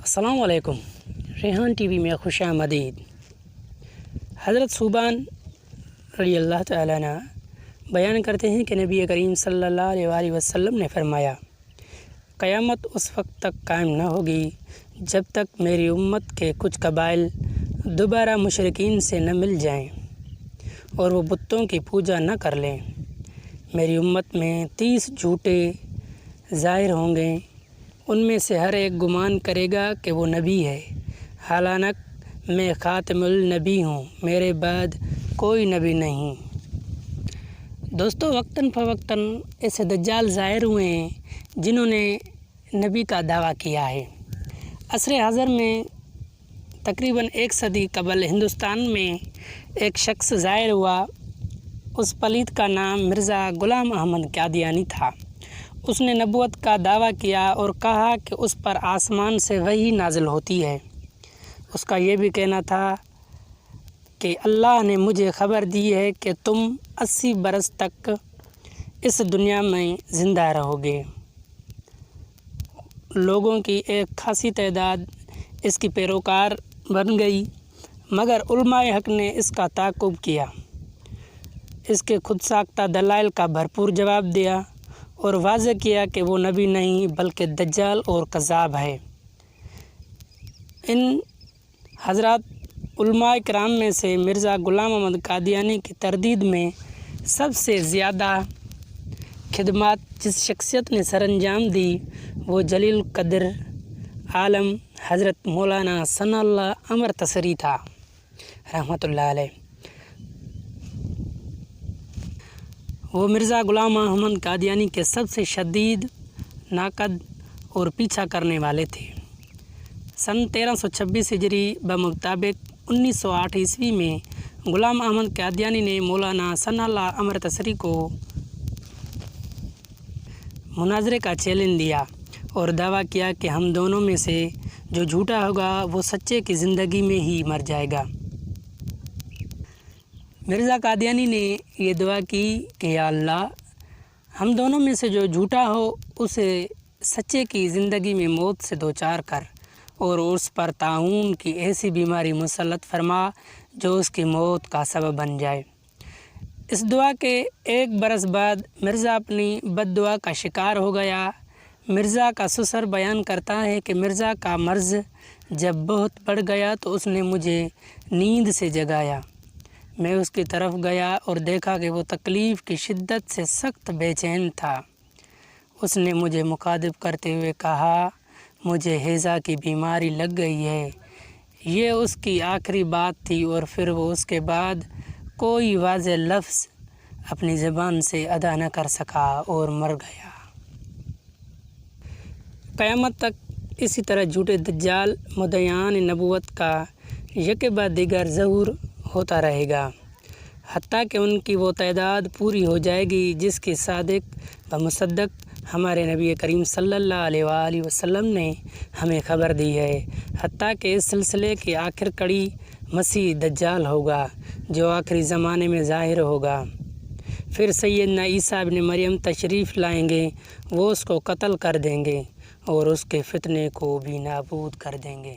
السلام علیکم۔ Rehan T V میں خوش آمدید۔ حضرت صوبان رضی اللہ تعالیٰ عنہ بیان کرتے ہیں کہ نبی کریم صلی اللہ علیہ وآلہ وسلم نے فرمایا، قیامت اس وقت تک قائم نہ ہوگی جب تک میری امت کے کچھ قبائل دوبارہ مشرکین سے نہ مل جائیں اور وہ بتوں کی پوجا نہ کر لیں۔ میری امت میں 30 جھوٹے ظاہر ہوں گے، ان میں سے ہر ایک گمان کرے گا کہ وہ نبی ہے، حالانکہ میں خاتم النبی ہوں، میرے بعد کوئی نبی نہیں۔ دوستو، وقتاً فوقتاً ایسے دجال ظاہر ہوئے ہیں جنہوں نے نبی کا دعویٰ کیا ہے۔ عصر حاضر میں تقریباً 1 صدی قبل ہندوستان میں ایک شخص ظاہر ہوا۔ اس پلیت کا نام مرزا غلام احمد قادیانی تھا۔ اس نے نبوت کا دعویٰ کیا اور کہا کہ اس پر آسمان سے وحی نازل ہوتی ہے۔ اس کا یہ بھی کہنا تھا کہ اللہ نے مجھے خبر دی ہے کہ تم 80 برس تک اس دنیا میں زندہ رہو گے۔ لوگوں کی ایک خاصی تعداد اس کی پیروکار بن گئی، مگر علماء حق نے اس کا تعاقب کیا، اس کے خود ساختہ دلائل کا بھرپور جواب دیا اور واضح کیا کہ وہ نبی نہیں بلکہ دجال اور کذاب ہے۔ ان حضرات علماء کرام میں سے مرزا غلام احمد قادیانی کی تردید میں سب سے زیادہ خدمات جس شخصیت نے سر انجام دی وہ جلیل القدر عالم حضرت مولانا ثناء اللہ عمر تسری تھا، رحمۃ اللہ علیہ۔ وہ مرزا غلام احمد قادیانی کے سب سے شدید ناقد اور پیچھا کرنے والے تھے۔ سن 1326 ہجری بمطابق 1908 عیسوی میں غلام احمد قادیانی نے مولانا ثناء اللہ عمر تسری کو مناظرے کا چیلنج دیا اور دعویٰ کیا کہ ہم دونوں میں سے جو جھوٹا ہوگا وہ سچے کی زندگی میں ہی مر جائے گا۔ مرزا قادیانی نے یہ دعا کی کہ یا اللہ، ہم دونوں میں سے جو جھوٹا ہو اسے سچے کی زندگی میں موت سے دوچار کر اور اس پر طاعون کی ایسی بیماری مسلط فرما جو اس کی موت کا سبب بن جائے۔ اس دعا کے 1 برس بعد مرزا اپنی بد دعا کا شکار ہو گیا۔ مرزا کا سسر بیان کرتا ہے کہ مرزا کا مرض جب بہت بڑھ گیا تو اس نے مجھے نیند سے جگایا۔ میں اس کی طرف گیا اور دیکھا کہ وہ تکلیف کی شدت سے سخت بے چین تھا۔ اس نے مجھے مخاطب کرتے ہوئے کہا، مجھے ہیضہ کی بیماری لگ گئی ہے۔ یہ اس کی آخری بات تھی اور پھر وہ اس کے بعد کوئی واضح لفظ اپنی زبان سے ادا نہ کر سکا اور مر گیا۔ قیامت تک اسی طرح جھوٹے دجال مدعیان نبوت کا یک بعد دیگر ظہور ہوتا رہے گا، حتیٰ کہ ان کی وہ تعداد پوری ہو جائے گی جس کی صادق و مصدق ہمارے نبی کریم صلی اللہ علیہ وآلہ وسلم نے ہمیں خبر دی ہے۔ حتیٰ کہ اس سلسلے کی آخر کڑی مسیح دجال ہوگا جو آخری زمانے میں ظاہر ہوگا۔ پھر سیدنا عیسیٰ ابن مریم تشریف لائیں گے، وہ اس کو قتل کر دیں گے اور اس کے فتنے کو بھی نابود کر دیں گے۔